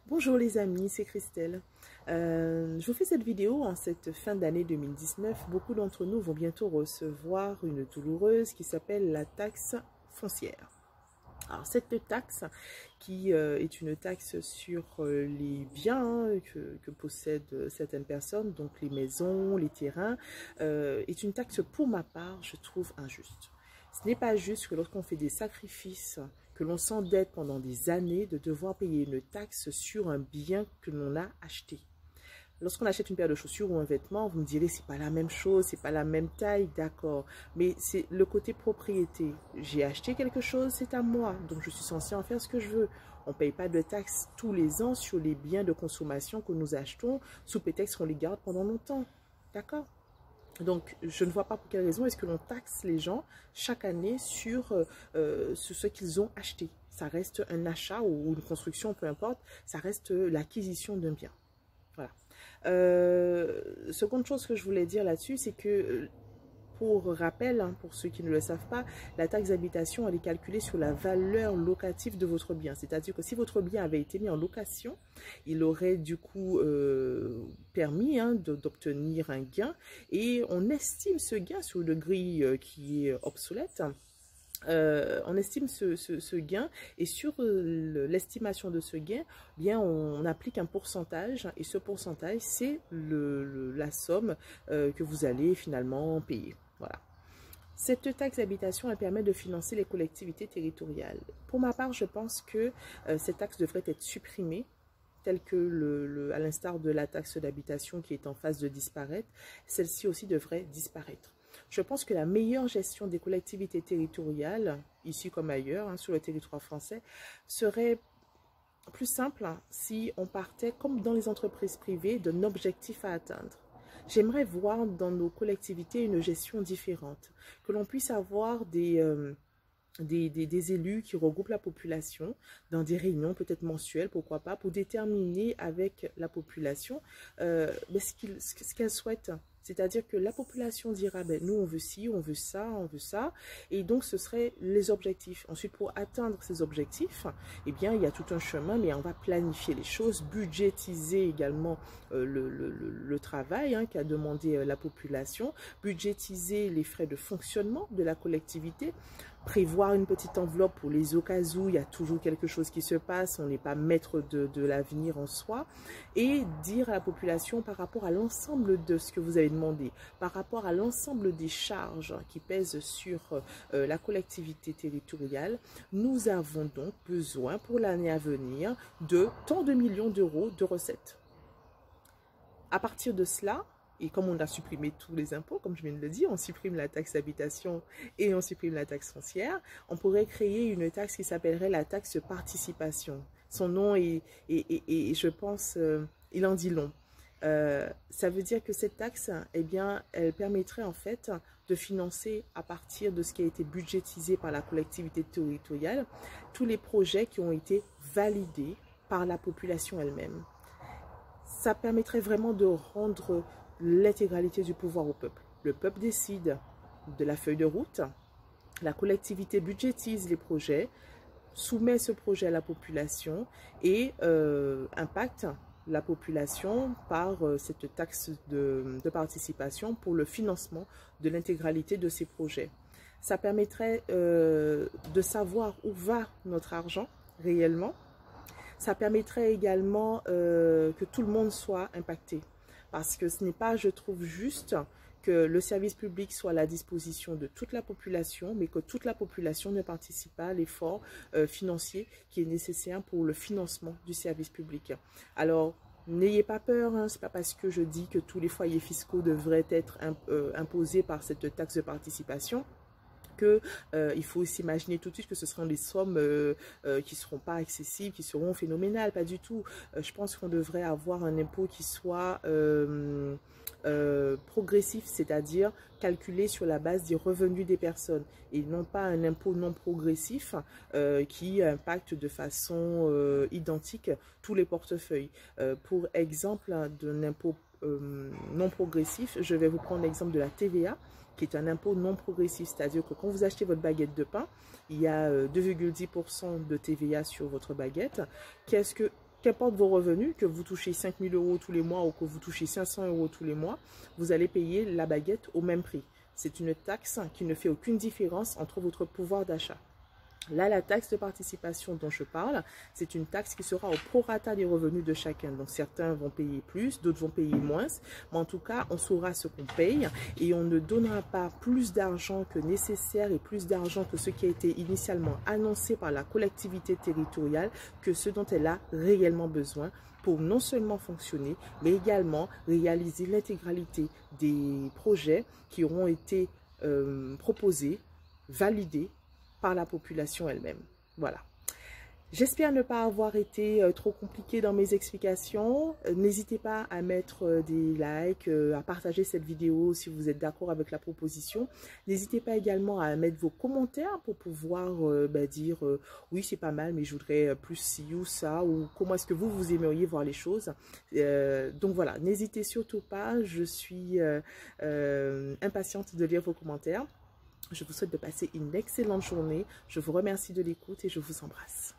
Bonjour les amis, c'est Christelle. Je vous fais cette vidéo en cette fin d'année 2019. Beaucoup d'entre nous vont bientôt recevoir une douloureuse qui s'appelle la taxe foncière. Alors cette taxe qui est une taxe sur les biens que possèdent certaines personnes, donc les maisons, les terrains, est une taxe pour ma part, je trouve injuste. Ce n'est pas juste que lorsqu'on fait des sacrifices, que l'on s'endette pendant des années, de devoir payer une taxe sur un bien que l'on a acheté. Lorsqu'on achète une paire de chaussures ou un vêtement, vous me direz, c'est pas la même chose, c'est pas la même taille, d'accord. Mais c'est le côté propriété. J'ai acheté quelque chose, c'est à moi, donc je suis censée en faire ce que je veux. On ne paye pas de taxes tous les ans sur les biens de consommation que nous achetons, sous prétexte qu'on les garde pendant longtemps, d'accord. Donc, je ne vois pas pour quelle raison est-ce que l'on taxe les gens chaque année sur ce qu'ils ont acheté. Ça reste un achat ou une construction, peu importe, ça reste l'acquisition d'un bien. Voilà. Seconde chose que je voulais dire là-dessus, c'est que, pour rappel, hein, pour ceux qui ne le savent pas, la taxe d'habitation, elle est calculée sur la valeur locative de votre bien. C'est-à-dire que si votre bien avait été mis en location, il aurait du coup permis d'obtenir un gain. Et on estime ce gain sur une grille qui est obsolète. On estime ce gain et sur l'estimation de ce gain, bien on applique un pourcentage et ce pourcentage c'est la somme que vous allez finalement payer. Voilà. Cette taxe d'habitation, elle permet de financer les collectivités territoriales. Pour ma part, je pense que cette taxe devrait être supprimée, telle que à l'instar de la taxe d'habitation qui est en phase de disparaître, celle-ci aussi devrait disparaître. Je pense que la meilleure gestion des collectivités territoriales, ici comme ailleurs, sur le territoire français, serait plus simple si on partait, comme dans les entreprises privées, d'un objectif à atteindre. J'aimerais voir dans nos collectivités une gestion différente, que l'on puisse avoir des élus qui regroupent la population dans des réunions peut-être mensuelles, pourquoi pas, pour déterminer avec la population ce qu'elle souhaite. C'est-à-dire que la population dira, ben, nous on veut ci, on veut ça, on veut ça. Et donc ce seraient les objectifs. Ensuite, pour atteindre ces objectifs, eh bien il y a tout un chemin, mais on va planifier les choses, budgétiser également le travail qu'a demandé la population, budgétiser les frais de fonctionnement de la collectivité, prévoir une petite enveloppe pour les au cas où il y a toujours quelque chose qui se passe, on n'est pas maître de l'avenir en soi, et dire à la population par rapport à l'ensemble de ce que vous avez demandé, par rapport à l'ensemble des charges qui pèsent sur la collectivité territoriale, nous avons donc besoin pour l'année à venir de tant de millions d'euros de recettes. À partir de cela, et comme on a supprimé tous les impôts, comme je viens de le dire, on supprime la taxe d'habitation et on supprime la taxe foncière, on pourrait créer une taxe qui s'appellerait la taxe participation. Son nom est je pense, il en dit long. Ça veut dire que cette taxe, eh bien, elle permettrait en fait de financer à partir de ce qui a été budgétisé par la collectivité territoriale, tous les projets qui ont été validés par la population elle-même. Ça permettrait vraiment de rendre l'intégralité du pouvoir au peuple. Le peuple décide de la feuille de route, la collectivité budgétise les projets, soumet ce projet à la population et impacte la population par cette taxe de participation pour le financement de l'intégralité de ces projets. Ça permettrait de savoir où va notre argent réellement. Ça permettrait également que tout le monde soit impacté. Parce que ce n'est pas, je trouve, juste que le service public soit à la disposition de toute la population, mais que toute la population ne participe pas à l'effort financier qui est nécessaire pour le financement du service public. Alors, n'ayez pas peur, ce n'est pas parce que je dis que tous les foyers fiscaux devraient être imposés par cette taxe de participation il faut s'imaginer tout de suite que ce seront des sommes qui ne seront pas accessibles, qui seront phénoménales, pas du tout. Je pense qu'on devrait avoir un impôt qui soit progressif, c'est-à-dire calculé sur la base des revenus des personnes et non pas un impôt non progressif qui impacte de façon identique tous les portefeuilles. Pour exemple d'un impôt non progressif, je vais vous prendre l'exemple de la TVA, qui est un impôt non progressif, c'est-à-dire que quand vous achetez votre baguette de pain, il y a 2,10% de TVA sur votre baguette. Qu'est-ce que qu'importe vos revenus, que vous touchez 5 000 € tous les mois ou que vous touchez 500 € tous les mois, vous allez payer la baguette au même prix. C'est une taxe qui ne fait aucune différence entre votre pouvoir d'achat. Là, la taxe de participation dont je parle, c'est une taxe qui sera au prorata des revenus de chacun. Donc, certains vont payer plus, d'autres vont payer moins. Mais en tout cas, on saura ce qu'on paye et on ne donnera pas plus d'argent que nécessaire et plus d'argent que ce qui a été initialement annoncé par la collectivité territoriale que ce dont elle a réellement besoin pour non seulement fonctionner, mais également réaliser l'intégralité des projets qui auront été proposés, validés par la population elle-même. Voilà. J'espère ne pas avoir été trop compliqué dans mes explications. N'hésitez pas à mettre des likes, à partager cette vidéo si vous êtes d'accord avec la proposition. N'hésitez pas également à mettre vos commentaires pour pouvoir dire oui, c'est pas mal, mais je voudrais plus ci ou ça, ou comment est-ce que vous aimeriez voir les choses. Donc voilà, n'hésitez surtout pas. Je suis impatiente de lire vos commentaires. Je vous souhaite de passer une excellente journée. Je vous remercie de l'écoute et je vous embrasse.